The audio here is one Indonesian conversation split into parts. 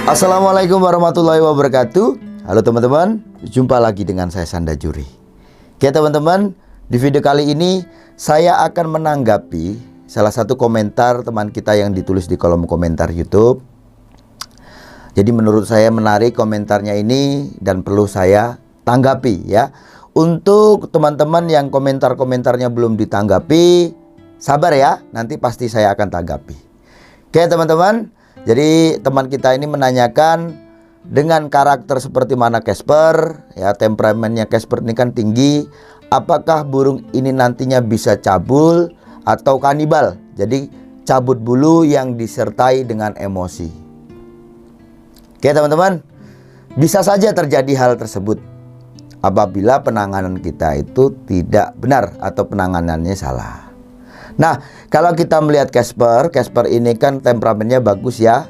Assalamualaikum warahmatullahi wabarakatuh. Halo teman-teman, jumpa lagi dengan saya Sanda Juri. Oke teman-teman, di video kali ini saya akan menanggapi salah satu komentar teman kita yang ditulis di kolom komentar YouTube. Jadi menurut saya menarik komentarnya ini dan perlu saya tanggapi ya. Untuk teman-teman yang komentar-komentarnya belum ditanggapi, sabar ya, nanti pasti saya akan tanggapi. Oke teman-teman, jadi teman kita ini menanyakan, dengan karakter seperti mana Casper, ya temperamennya Casper ini kan tinggi, apakah burung ini nantinya bisa cabul atau kanibal? Jadi cabut bulu yang disertai dengan emosi. Oke teman-teman, bisa saja terjadi hal tersebut apabila penanganan kita itu tidak benar atau penanganannya salah. Nah, kalau kita melihat Casper ini kan temperamennya bagus ya.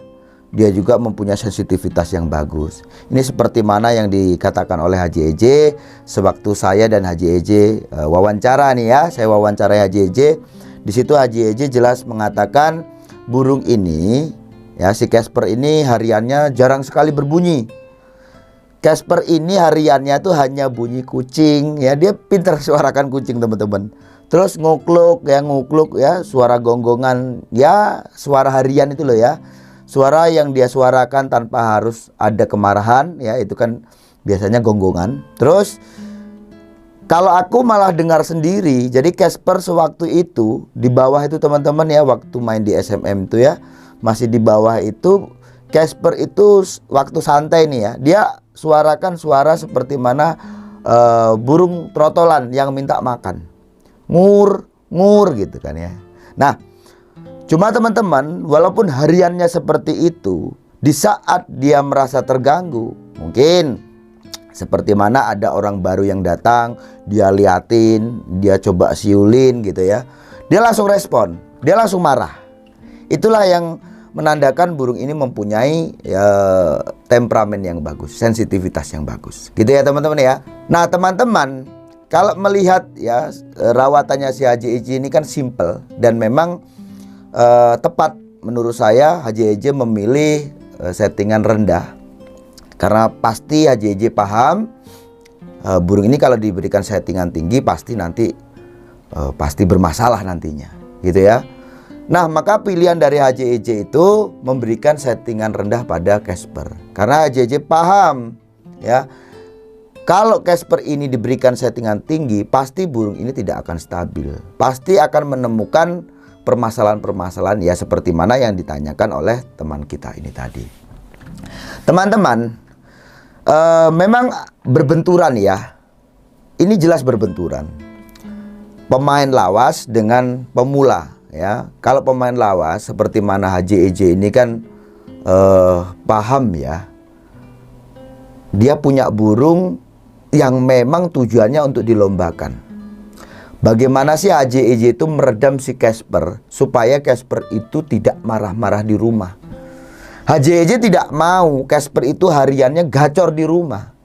Dia juga mempunyai sensitivitas yang bagus. Ini seperti mana yang dikatakan oleh Haji Eje sewaktu saya dan Haji Eje wawancara nih ya. Saya wawancarai Haji Eje. Di situ Haji Eje jelas mengatakan burung ini ya, si Casper ini hariannya jarang sekali berbunyi. Casper ini hariannya tuh hanya bunyi kucing ya. Dia pintar suarakan kucing teman-teman. Terus ngukluk ya, suara gonggongan ya, suara harian itu loh ya. Suara yang dia suarakan tanpa harus ada kemarahan ya, itu kan biasanya gonggongan. Terus kalau aku malah dengar sendiri. Jadi Casper sewaktu itu di bawah itu teman-teman ya, waktu main di SMM itu ya, masih di bawah itu Casper itu waktu santai nih ya, dia suarakan suara seperti mana burung trotolan yang minta makan. Ngur gitu kan ya. Nah, cuma teman-teman, walaupun hariannya seperti itu, di saat dia merasa terganggu, mungkin seperti mana ada orang baru yang datang, dia liatin, dia coba siulin gitu ya, dia langsung respon, dia langsung marah. Itulah yang menandakan burung ini mempunyai temperamen yang bagus, sensitivitas yang bagus gitu ya teman-teman ya. Nah teman-teman, kalau melihat ya rawatannya si Haji Eje ini kan simple dan memang tepat menurut saya. Haji Eje memilih settingan rendah karena pasti Haji Eje paham burung ini kalau diberikan settingan tinggi pasti nanti pasti bermasalah nantinya gitu ya. Nah maka pilihan dari Haji Eje itu memberikan settingan rendah pada Casper karena Haji Eje paham ya, kalau Casper ini diberikan settingan tinggi, pasti burung ini tidak akan stabil. Pasti akan menemukan permasalahan-permasalahan ya seperti mana yang ditanyakan oleh teman kita ini tadi. Teman-teman, memang berbenturan ya. Ini jelas berbenturan. Pemain lawas dengan pemula ya. Kalau pemain lawas seperti mana Haji Eje ini kan paham ya. Dia punya burung yang memang tujuannya untuk dilombakan. Bagaimana sih Haji Eje itu meredam si Casper supaya Casper itu tidak marah-marah di rumah. Haji Eje tidak mau Casper itu hariannya gacor di rumah.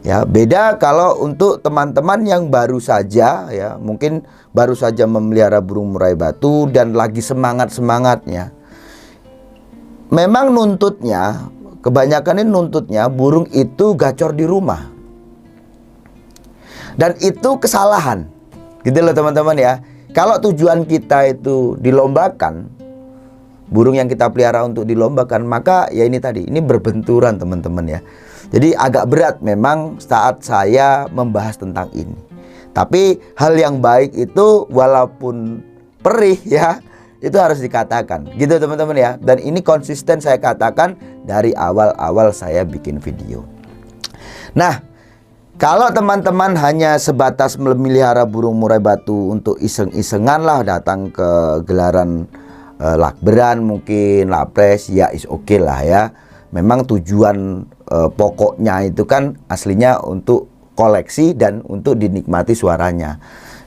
Ya, beda kalau untuk teman-teman yang baru saja ya, mungkin baru saja memelihara burung murai batu dan lagi semangat-semangatnya. Memang nuntutnya, kebanyakan ini nuntutnya burung itu gacor di rumah. Dan itu kesalahan. Gitu loh teman-teman ya. Kalau tujuan kita itu dilombakan, burung yang kita pelihara untuk dilombakan, maka ya ini tadi, ini berbenturan teman-teman ya. Jadi agak berat memang saat saya membahas tentang ini. Tapi hal yang baik itu walaupun perih ya, itu harus dikatakan gitu teman-teman ya. Dan ini konsisten saya katakan dari awal-awal saya bikin video. Nah, kalau teman-teman hanya sebatas memelihara burung murai batu untuk iseng-isengan lah, datang ke gelaran lakberan mungkin, lapres, ya is oke lah ya. Memang tujuan pokoknya itu kan aslinya untuk koleksi dan untuk dinikmati suaranya.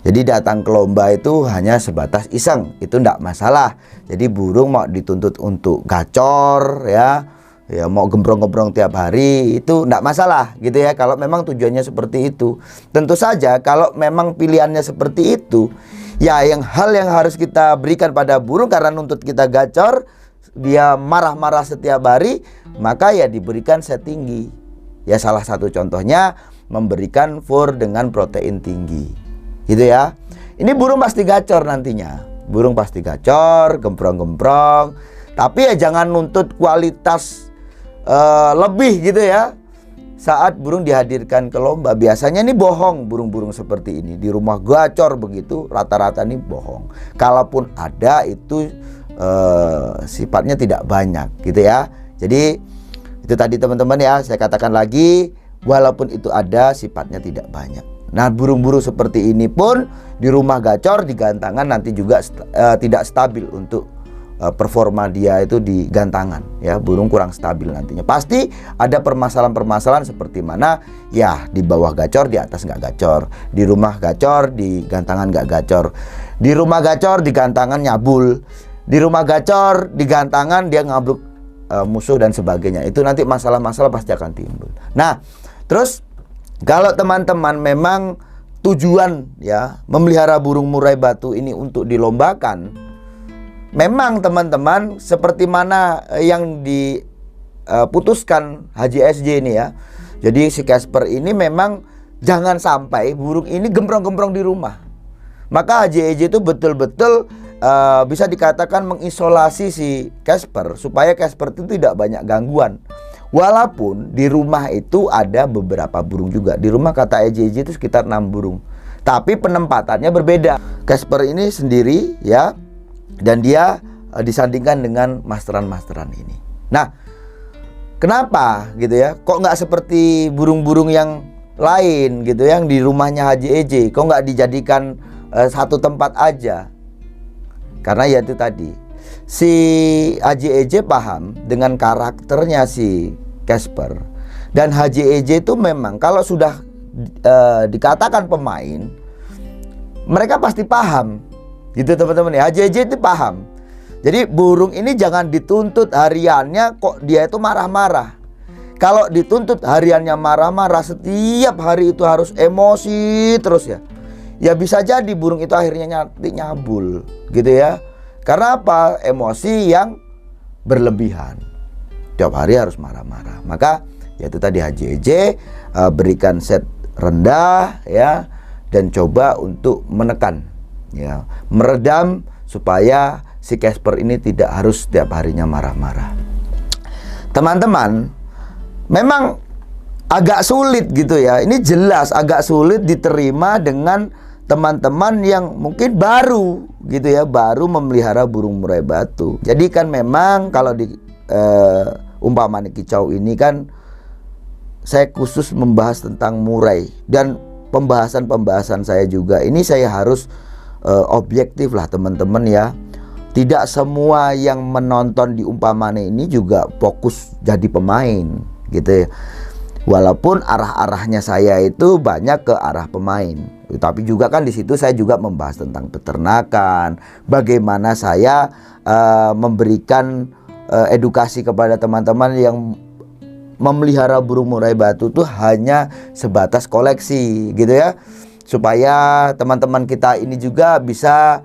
Jadi datang ke lomba itu hanya sebatas iseng, itu enggak masalah. Jadi burung mau dituntut untuk gacor ya, ya mau gembrong-gembrong tiap hari, itu enggak masalah gitu ya. Kalau memang tujuannya seperti itu. Tentu saja kalau memang pilihannya seperti itu, ya hal yang harus kita berikan pada burung karena nuntut kita gacor, dia marah-marah setiap hari, maka ya diberikan set tinggi. Ya salah satu contohnya memberikan fur dengan protein tinggi, gitu ya. Ini burung pasti gacor nantinya. Burung pasti gacor, gemprong-gemprong. Tapi ya jangan nuntut kualitas lebih gitu ya. Saat burung dihadirkan ke lomba, biasanya nih bohong burung-burung seperti ini. Di rumah gacor begitu, rata-rata nih bohong. Kalaupun ada itu sifatnya tidak banyak gitu ya. Jadi itu tadi teman-teman ya, saya katakan lagi, walaupun itu ada sifatnya tidak banyak. Nah, burung-burung seperti ini pun di rumah gacor, di gantangan nanti juga tidak stabil untuk performa dia itu di gantangan ya. Burung kurang stabil nantinya. Pasti ada permasalahan-permasalahan seperti mana ya, di bawah gacor, di atas nggak gacor, di rumah gacor, di gantangan nggak gacor, di rumah gacor, di gantangan nyabul, di rumah gacor, di gantangan dia ngabruk musuh dan sebagainya. Itu nanti masalah-masalah pasti akan timbul. Nah, terus kalau teman-teman memang tujuan ya memelihara burung murai batu ini untuk dilombakan, memang teman-teman seperti mana yang diputuskan Haji SJ ini ya. Jadi si Casper ini memang jangan sampai burung ini gemprong-gemprong di rumah. Maka Haji SJ itu betul-betul bisa dikatakan mengisolasi si Casper supaya Casper itu tidak banyak gangguan. Walaupun di rumah itu ada beberapa burung juga. Di rumah kata Haji SJ itu sekitar 6 burung. Tapi penempatannya berbeda. Casper ini sendiri ya, dan dia disandingkan dengan masteran-masteran ini. Nah, kenapa gitu ya? Kok nggak seperti burung-burung yang lain gitu yang di rumahnya Haji EJ? Kok nggak dijadikan satu tempat aja? Karena ya itu tadi, si Haji EJ paham dengan karakternya si Casper. Dan Haji EJ itu memang kalau sudah dikatakan pemain, mereka pasti paham. Gitu teman-teman ya, Haji EJ itu paham. Jadi burung ini jangan dituntut hariannya kok dia itu marah-marah. Kalau dituntut hariannya marah-marah, setiap hari itu harus emosi terus ya, ya bisa jadi burung itu akhirnya nyabul gitu ya. Karena apa? Emosi yang berlebihan. Tiap hari harus marah-marah. Maka ya itu tadi Haji EJ berikan set rendah ya, dan coba untuk menekan ya, meredam supaya si Casper ini tidak harus setiap harinya marah-marah. Teman-teman, memang agak sulit gitu ya. Ini jelas agak sulit diterima dengan teman-teman yang mungkin baru gitu ya, baru memelihara burung murai batu. Jadi kan memang kalau di umpamanya kicau ini kan saya khusus membahas tentang murai, dan pembahasan saya juga ini saya harus objektif lah teman-teman ya. Tidak semua yang menonton di umpamane ini juga fokus jadi pemain gitu ya. Walaupun arah-arahnya saya itu banyak ke arah pemain, tapi juga kan di situ saya juga membahas tentang peternakan, bagaimana saya memberikan edukasi kepada teman-teman yang memelihara burung murai batu itu hanya sebatas koleksi gitu ya, supaya teman-teman kita ini juga bisa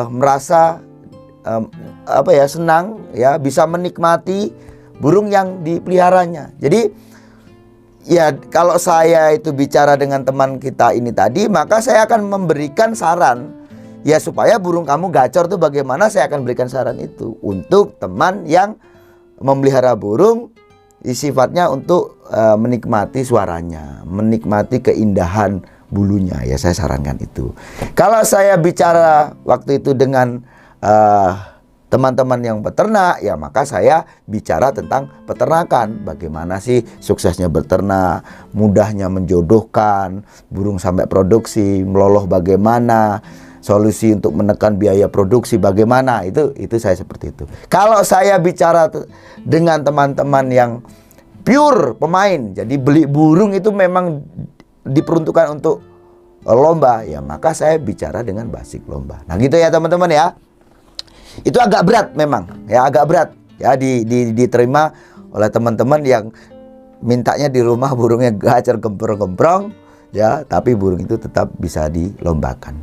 merasa senang ya, bisa menikmati burung yang dipeliharanya. Jadi ya kalau saya itu bicara dengan teman kita ini tadi, maka saya akan memberikan saran ya, supaya burung kamu gacor tuh bagaimana. Saya akan berikan saran itu untuk teman yang memelihara burung, sifatnya untuk menikmati suaranya, menikmati keindahan bulunya ya, saya sarankan itu. Kalau saya bicara waktu itu dengan teman-teman yang peternak ya, maka saya bicara tentang peternakan. Bagaimana sih suksesnya beternak, mudahnya menjodohkan burung sampai produksi, meloloh bagaimana, solusi untuk menekan biaya produksi bagaimana, itu saya seperti itu. Kalau saya bicara dengan teman-teman yang pure pemain, jadi beli burung itu memang diperuntukkan untuk lomba ya, maka saya bicara dengan basic lomba. Nah gitu ya teman-teman ya. Itu agak berat memang ya, agak berat ya diterima oleh teman-teman yang mintanya di rumah burungnya gacor gemprong-gemprong ya, tapi burung itu tetap bisa dilombakan.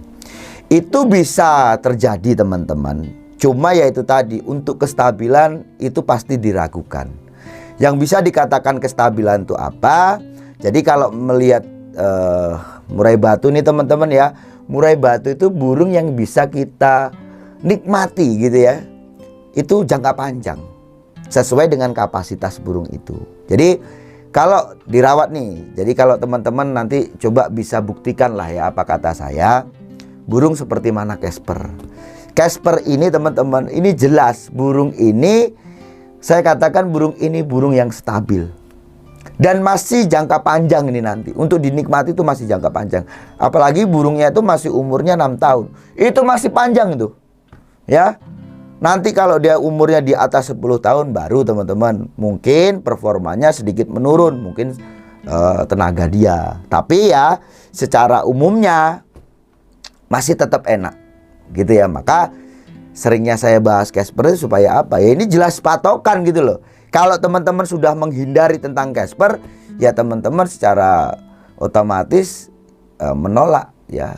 Itu bisa terjadi teman-teman, Cuma ya itu tadi, untuk kestabilan itu pasti diragukan. Yang bisa dikatakan kestabilan itu apa? Jadi kalau melihat murai batu nih teman-teman ya, murai batu itu burung yang bisa kita nikmati gitu ya. Itu jangka panjang sesuai dengan kapasitas burung itu. Jadi kalau dirawat nih, jadi kalau teman-teman nanti coba bisa buktikan lah ya apa kata saya, burung seperti mana Casper. Casper ini teman-teman, ini jelas burung ini, saya katakan burung ini burung yang stabil. Dan masih jangka panjang ini nanti. Untuk dinikmati itu masih jangka panjang. Apalagi burungnya itu masih umurnya 6 tahun. Itu masih panjang itu. Ya. Nanti kalau dia umurnya di atas 10 tahun baru teman-teman, mungkin performanya sedikit menurun, mungkin tenaga dia. Tapi ya secara umumnya masih tetap enak. Gitu ya. Maka seringnya saya bahas Casper supaya apa? Ya ini jelas patokan gitu loh. Kalau teman-teman sudah menghindari tentang Casper, ya teman-teman secara otomatis menolak ya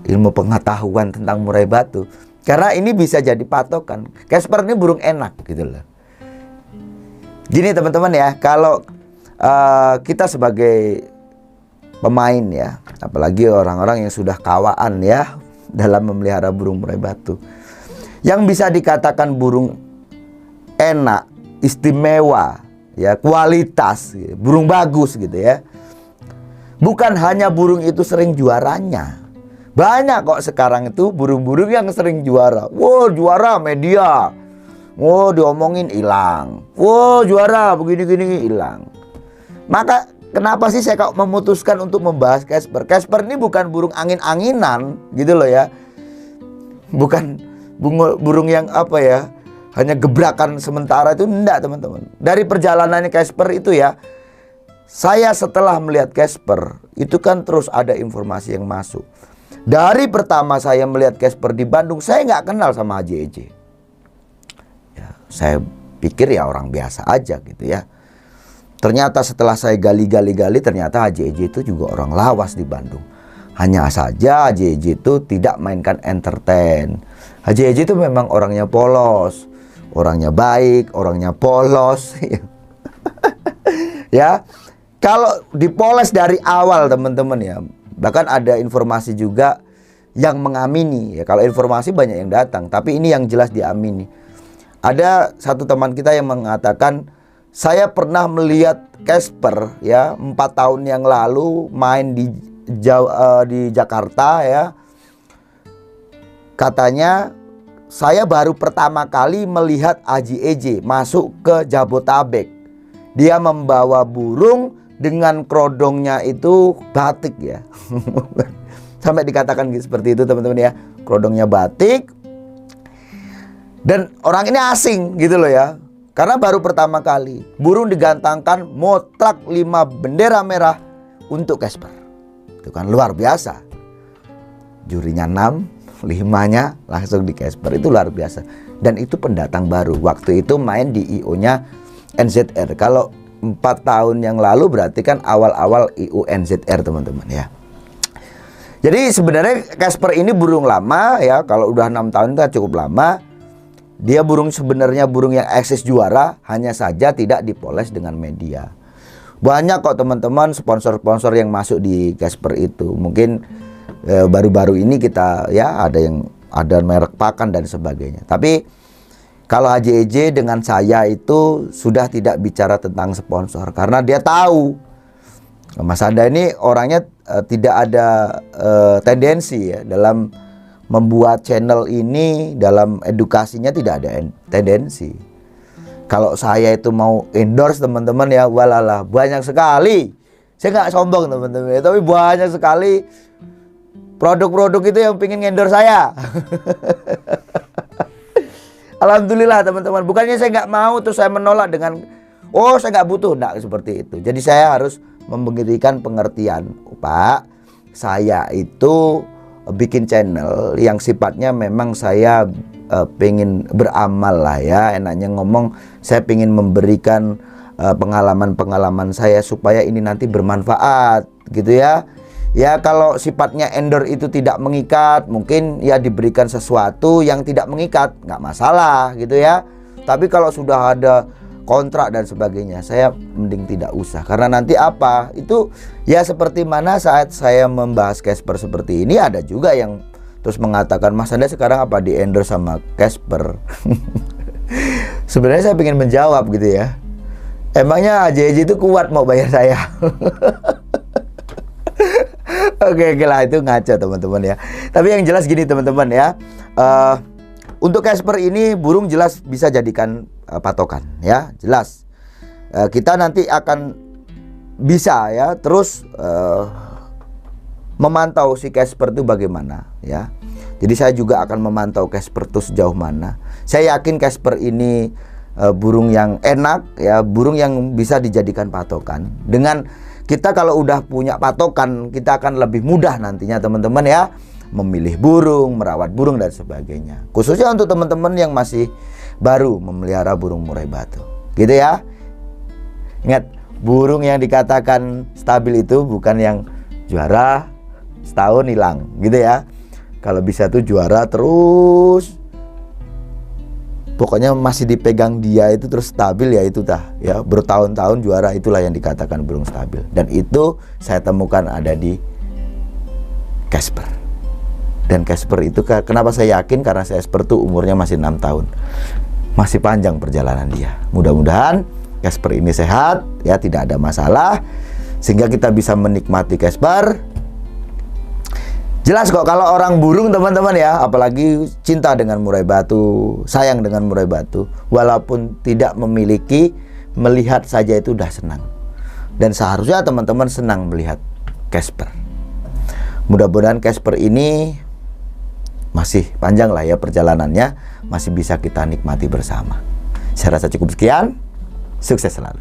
ilmu pengetahuan tentang murai batu. Karena ini bisa jadi patokan. Casper ini burung enak gitu loh. Gini teman-teman ya, kalau kita sebagai pemain ya, apalagi orang-orang yang sudah kawaan ya dalam memelihara burung murai batu, yang bisa dikatakan burung enak, istimewa, ya kualitas, burung bagus gitu ya. Bukan hanya burung itu sering juaranya. Banyak kok sekarang itu burung-burung yang sering juara. Wow, juara media. Wow, diomongin hilang. Wow, juara begini-gini hilang. Maka kenapa sih saya kok memutuskan untuk membahas Casper? Casper ini bukan burung angin-anginan gitu loh ya. Bukan burung yang apa ya, hanya gebrakan sementara itu, enggak teman-teman. Dari perjalanannya Casper itu ya, saya setelah melihat Casper itu kan terus ada informasi yang masuk. Dari pertama saya melihat Casper di Bandung, saya nggak kenal sama Haji Eje. Ya, saya pikir ya orang biasa aja gitu ya. Ternyata setelah saya gali-gali, ternyata Haji Eje itu juga orang lawas di Bandung. Hanya saja Haji Eje itu tidak mainkan entertain. Haji Eje itu memang orangnya polos. Orangnya baik, orangnya polos. Ya, kalau dipoles dari awal teman-teman ya, bahkan ada informasi juga yang mengamini ya. Kalau informasi banyak yang datang, tapi ini yang jelas diamini. Ada satu teman kita yang mengatakan, saya pernah melihat Casper ya 4 tahun yang lalu main di Jakarta ya. Katanya saya baru pertama kali melihat Haji Eje masuk ke Jabotabek. Dia membawa burung dengan kerodongnya itu batik ya. Sampai dikatakan seperti itu teman-teman ya. Kerodongnya batik. Dan orang ini asing gitu loh ya. Karena baru pertama kali. Burung digantangkan mutlak 5 bendera merah untuk Casper. Itu kan luar biasa. Jurinya 6. 5-nya langsung di Casper, itu luar biasa. Dan itu pendatang baru. Waktu itu main di IO-nya NZR. Kalau 4 tahun yang lalu berarti kan awal-awal IO NZR teman-teman ya. Jadi sebenarnya Casper ini burung lama ya. Kalau udah 6 tahun itu cukup lama. Dia sebenarnya burung yang eksis juara, hanya saja tidak dipoles dengan media. Banyak kok teman-teman sponsor-sponsor yang masuk di Casper itu. Mungkin baru-baru ini kita ya ada merek pakan dan sebagainya. Tapi kalau Haji Eje dengan saya itu sudah tidak bicara tentang sponsor, karena dia tahu Mas Anda ini orangnya tidak ada tendensi ya dalam membuat channel ini, dalam edukasinya tidak ada tendensi. Kalau saya itu mau endorse teman-teman ya, walalah banyak sekali. Saya nggak sombong teman-teman ya, tapi banyak sekali produk-produk itu yang pengen endorse saya. Alhamdulillah teman-teman. Bukannya saya nggak mau terus saya menolak dengan saya nggak butuh, nggak seperti itu. Jadi saya harus memberikan pengertian, Pak, saya itu bikin channel yang sifatnya memang saya pengen beramal lah ya. Enaknya ngomong, saya pengen memberikan pengalaman-pengalaman saya supaya ini nanti bermanfaat gitu ya. Ya kalau sifatnya endor itu tidak mengikat, mungkin ya diberikan sesuatu yang tidak mengikat, nggak masalah gitu ya. Tapi kalau sudah ada kontrak dan sebagainya, saya mending tidak usah. Karena nanti apa? Itu ya seperti mana saat saya membahas Casper seperti ini, ada juga yang terus mengatakan, Mas Anda sekarang apa di endorse sama Casper? Sebenarnya saya ingin menjawab gitu ya. Emangnya AJJ itu kuat mau bayar saya? Oke lah, itu ngaco teman-teman ya. Tapi yang jelas gini teman-teman ya, untuk Casper ini burung jelas bisa jadikan patokan ya, jelas. Kita nanti akan bisa ya terus memantau si Casper itu bagaimana ya. Jadi saya juga akan memantau Casper itu sejauh mana. Saya yakin Casper ini burung yang enak ya, burung yang bisa dijadikan patokan. Dengan kita kalau udah punya patokan, kita akan lebih mudah nantinya teman-teman ya, memilih burung, merawat burung dan sebagainya. Khususnya untuk teman-teman yang masih baru memelihara burung murai batu, gitu ya. Ingat, burung yang dikatakan stabil itu bukan yang juara setahun hilang, gitu ya. Kalau bisa tuh juara terus, pokoknya masih dipegang dia itu terus stabil, ya itu dah ya, bertahun-tahun juara, itulah yang dikatakan burung stabil. Dan itu saya temukan ada di Casper. Dan Casper itu kenapa saya yakin, karena Casper tuh umurnya masih 6 tahun. Masih panjang perjalanan dia. Mudah-mudahan Casper ini sehat ya, tidak ada masalah, sehingga kita bisa menikmati Casper. Jelas kok kalau orang burung teman-teman ya, apalagi cinta dengan murai batu, sayang dengan murai batu, walaupun tidak memiliki, melihat saja itu udah senang. Dan seharusnya teman-teman senang melihat Casper. Mudah-mudahan Casper ini masih panjang lah ya perjalanannya, masih bisa kita nikmati bersama. Saya rasa cukup sekian, sukses selalu.